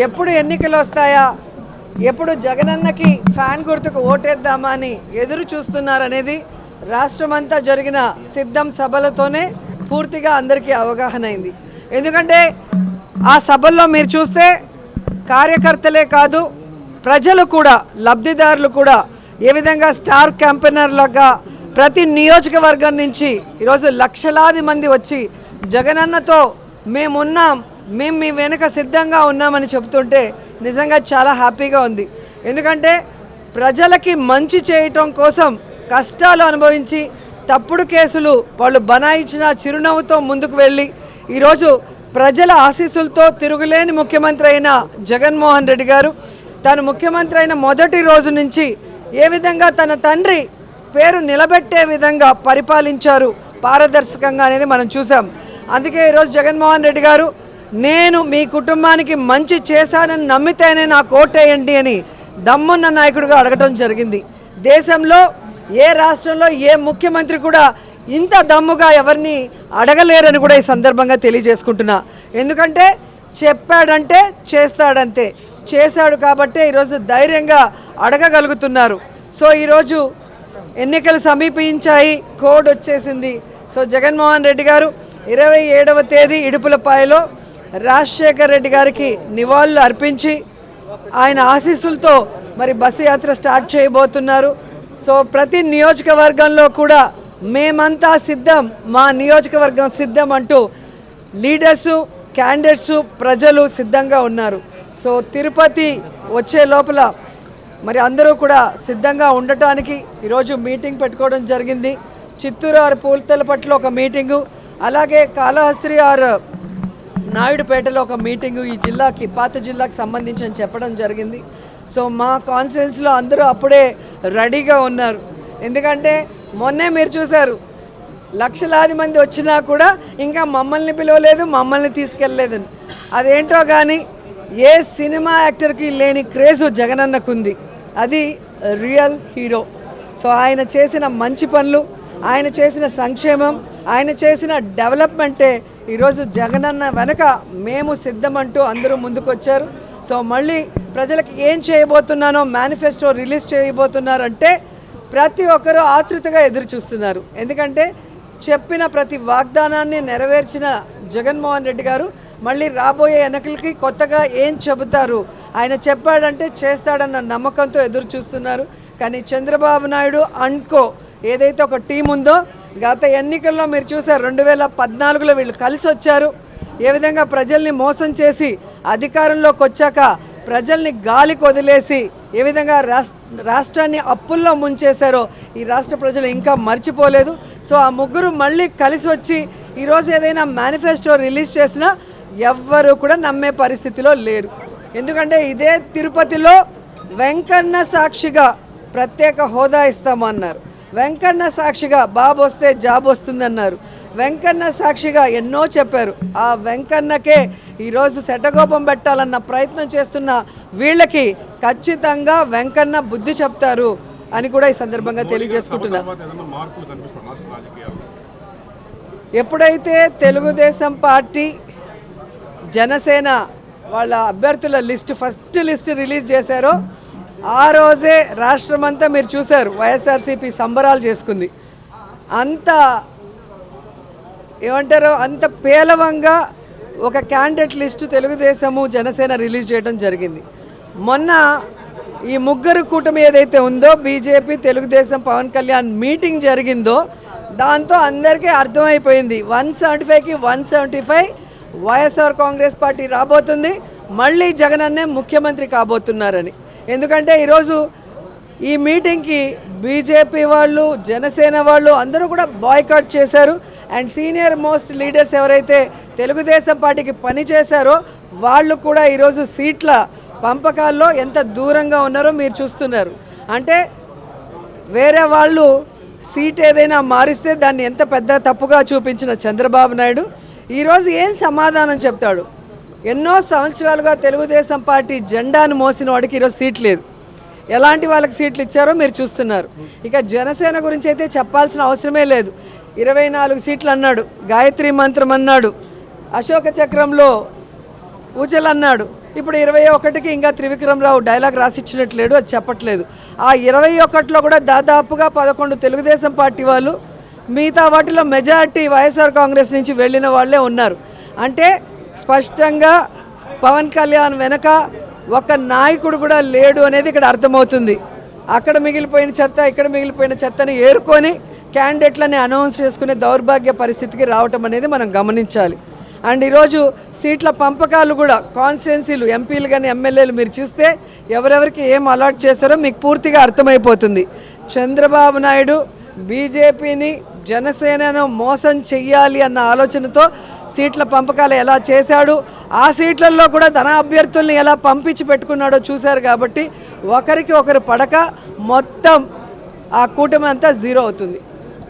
ఎప్పుడు ఎన్నికలు వస్తాయా, ఎప్పుడు జగనన్నకి ఫ్యాన్ గుర్తుకు ఓటేద్దామా అని ఎదురు చూస్తున్నారనేది రాష్ట్రమంతా జరిగిన సిద్ధం సభలతోనే పూర్తిగా అందరికీ అవగాహన అయింది. ఎందుకంటే ఆ సభల్లో మీరు చూస్తే కార్యకర్తలే కాదు, ప్రజలు కూడా, లబ్ధిదారులు కూడా ఏ విధంగా స్టార్ క్యాంపెయినర్లుగా ప్రతి నియోజకవర్గం నుంచి ఈరోజు లక్షలాది మంది వచ్చి జగనన్నతో మేమున్నాం, మేము మీ వెనుక సిద్ధంగా ఉన్నామని చెబుతుంటే నిజంగా చాలా హ్యాపీగా ఉంది. ఎందుకంటే ప్రజలకి మంచి చేయటం కోసం కష్టాలు అనుభవించి తప్పుడు కేసులు వాళ్ళు బనాయించిన చిరునవ్వుతో ముందుకు వెళ్ళి ఈరోజు ప్రజల ఆశీస్సులతో తిరుగులేని ముఖ్యమంత్రి అయిన జగన్మోహన్ రెడ్డి గారు తాను ముఖ్యమంత్రి అయిన మొదటి రోజు నుంచి ఏ విధంగా తన తండ్రి పేరు నిలబెట్టే విధంగా పరిపాలించారు పారదర్శకంగా అనేది మనం చూసాం. అందుకే ఈరోజు జగన్మోహన్ రెడ్డి గారు నేను మీ కుటుంబానికి మంచి చేశానని నమ్మితేనే నాకు ఓటేయండి అని దమ్మున్న నాయకుడిగా అడగటం జరిగింది. దేశంలో ఏ రాష్ట్రంలో ఏ ముఖ్యమంత్రి కూడా ఇంత దమ్ముగా ఎవరిని అడగలేరని కూడా ఈ సందర్భంగా తెలియజేసుకుంటున్నా. ఎందుకంటే చెప్పాడంటే చేస్తాడంతే, చేశాడు కాబట్టే ఈరోజు ధైర్యంగా అడగగలుగుతున్నారు. సో ఈరోజు ఎన్నికలు సమీపించాయి, కోడ్ వచ్చేసింది. సో జగన్మోహన్ రెడ్డి గారు 27వ తేదీ ఇడుపులపాయలో రాజశేఖర్ రెడ్డి గారికి నివాళులు అర్పించి ఆయన ఆశీస్సులతో మరి బస్సు యాత్ర స్టార్ట్ చేయబోతున్నారు. సో ప్రతి నియోజకవర్గంలో కూడా మేమంతా సిద్ధం, మా నియోజకవర్గం సిద్ధం అంటూ లీడర్సు, క్యాండిడేట్సు, ప్రజలు సిద్ధంగా ఉన్నారు. సో తిరుపతి వచ్చే లోపల మరి అందరూ కూడా సిద్ధంగా ఉండటానికి ఈరోజు మీటింగ్ పెట్టుకోవడం జరిగింది. చిత్తూరు ఆరు పూలతలపట్ల ఒక మీటింగు, అలాగే కాళహస్త్రి ఆరు నాయుడుపేటలో ఒక మీటింగు ఈ జిల్లాకి, పాత జిల్లాకి సంబంధించి అని చెప్పడం జరిగింది. సో మా కాన్స్టిట్యున్సీలో అందరూ అప్పుడే రెడీగా ఉన్నారు. ఎందుకంటే మొన్నే మీరు చూశారు, లక్షలాది మంది వచ్చినా కూడా ఇంకా మమ్మల్ని పిలవలేదు, మమ్మల్ని తీసుకెళ్ళలేదని. అదేంటో కానీ ఏ సినిమా యాక్టర్కి లేని క్రేజు జగనన్నకుంది. అది రియల్ హీరో. సో ఆయన చేసిన మంచి పనులు, ఆయన చేసిన సంక్షేమం, ఆయన చేసిన డెవలప్మెంటే ఈరోజు జగనన్న వెనక మేము సిద్ధమంటూ అందరూ ముందుకొచ్చారు. సో మళ్ళీ ప్రజలకు ఏం చేయబోతున్నానో మేనిఫెస్టో రిలీజ్ చేయబోతున్నారంటే ప్రతి ఒక్కరూ ఆతృతగా ఎదురు చూస్తున్నారు. ఎందుకంటే చెప్పిన ప్రతి వాగ్దానాన్ని నెరవేర్చిన జగన్మోహన్ రెడ్డి గారు మళ్ళీ రాబోయే ఎన్నికలకి కొత్తగా ఏం చెబుతారు, ఆయన చెప్పాడంటే చేస్తాడన్న నమ్మకంతో ఎదురు చూస్తున్నారు. కానీ చంద్రబాబు నాయుడు అండ్కో ఏదైతే ఒక టీం ఉందో, గత ఎన్నికల్లో మీరు చూసారు 2014లో వీళ్ళు కలిసి వచ్చారు. ఏ విధంగా ప్రజల్ని మోసం చేసి అధికారంలోకి వచ్చాక ప్రజల్ని గాలికి వదిలేసి ఏ విధంగా రాష్ట్రాన్ని అప్పుల్లో ముంచేశారో ఈ రాష్ట్ర ప్రజలు ఇంకా మర్చిపోలేదు. సో ఆ ముగ్గురు మళ్ళీ కలిసి వచ్చి ఈరోజు ఏదైనా మేనిఫెస్టో రిలీజ్ చేసినా ఎవ్వరూ కూడా నమ్మే పరిస్థితిలో లేరు. ఎందుకంటే ఇదే తిరుపతిలో వెంకన్న సాక్షిగా ప్రత్యేక హోదా ఇస్తామన్నారు, వెంకన్న సాక్షిగా బాబు వస్తే జాబ్ వస్తుందన్నారు, వెంకన్న సాక్షిగా ఎన్నో చెప్పారు. ఆ వెంకన్నకే ఈరోజు శటగోపం పెట్టాలన్న ప్రయత్నం చేస్తున్న వీళ్ళకి ఖచ్చితంగా వెంకన్న బుద్ధి చెప్తారు అని కూడా ఈ సందర్భంగా తెలియజేసుకుంటున్నా. ఎప్పుడైతే తెలుగుదేశం పార్టీ, జనసేన వాళ్ళ అభ్యర్థుల ఫస్ట్ లిస్ట్ రిలీజ్ చేశారో ఆ రోజే రాష్ట్రమంతా మీరు చూశారు వైఎస్ఆర్సీపీ సంబరాలు చేసుకుంది. అంత ఏమంటారో అంత పేలవంగా ఒక candidate list Telugu Desam, Janasena release చేయడం జరిగింది. మొన్న ఈ ముగ్గురు కూటమి ఏదైతే ఉందో, బీజేపీ, తెలుగుదేశం, పవన్ కళ్యాణ్ మీటింగ్ జరిగిందో దాంతో అందరికీ అర్థమైపోయింది 175కి 175 వైఎస్ఆర్ కాంగ్రెస్ పార్టీ రాబోతుంది, మళ్ళీ జగనన్నే ముఖ్యమంత్రి కాబోతున్నారని. ఎందుకంటే ఈరోజు ఈ మీటింగ్కి బీజేపీ వాళ్ళు, జనసేన వాళ్ళు అందరూ కూడా బాయ్కాట్ చేశారు. అండ్ సీనియర్ మోస్ట్ లీడర్స్ ఎవరైతే తెలుగుదేశం పార్టీకి పనిచేశారో వాళ్ళు కూడా ఈరోజు సీట్ల పంపకాల్లో ఎంత దూరంగా ఉన్నారో మీరు చూస్తున్నారు. అంటే వేరే వాళ్ళు సీట్ ఏదైనా మారిస్తే దాన్ని ఎంత పెద్ద తప్పుగా చూపించిన చంద్రబాబు నాయుడు ఈరోజు ఏం సమాధానం చెప్తాడు? ఎన్నో సంవత్సరాలుగా తెలుగుదేశం పార్టీ జెండాను మోసిన వాడికి ఈరోజు సీట్ లేదు. ఎలాంటి వాళ్ళకి సీట్లు ఇచ్చారో మీరు చూస్తున్నారు. ఇక జనసేన గురించి అయితే చెప్పాల్సిన అవసరమే లేదు. 24 సీట్లు అన్నాడు, గాయత్రి మంత్రం అన్నాడు, అశోక చక్రంలో ఊచలు అన్నాడు. ఇప్పుడు 21కి ఇంకా త్రివిక్రమరావు డైలాగ్ రాసిచ్చినట్లేడు, అది చెప్పట్లేదు. ఆ 21లో కూడా దాదాపుగా 11 తెలుగుదేశం పార్టీ వాళ్ళు, మిగతా వాటిలో మెజారిటీ వైఎస్ఆర్ కాంగ్రెస్ నుంచి వెళ్ళిన వాళ్ళే ఉన్నారు. అంటే స్పష్టంగా పవన్ కళ్యాణ్ వెనక ఒక నాయకుడు కూడా లేడు అనేది ఇక్కడ అర్థమవుతుంది. అక్కడ మిగిలిపోయిన చెత్త, ఇక్కడ మిగిలిపోయిన చెత్తని ఏరుకొని క్యాండిడేట్లని అనౌన్స్ చేసుకునే దౌర్భాగ్య పరిస్థితికి రావటం అనేది మనం గమనించాలి. అండ్ ఈరోజు సీట్ల పంపకాలు కూడా కాన్స్టిట్యున్సీలు, ఎంపీలు కానీ ఎమ్మెల్యేలు మీరు చూస్తే ఎవరెవరికి ఏం అలాట్ చేస్తారో మీకు పూర్తిగా అర్థమైపోతుంది. చంద్రబాబు నాయుడు బీజేపీని, జనసేనను మోసం చెయ్యాలి అన్న ఆలోచనతో సీట్ల పంపకాలు ఎలా చేశాడు, ఆ సీట్లలో కూడా తన అభ్యర్థుల్ని ఎలా పంపించి పెట్టుకున్నాడో చూశారు. కాబట్టి ఒకరికి ఒకరు పడక మొత్తం ఆ కూటమి అంతా జీరో అవుతుంది.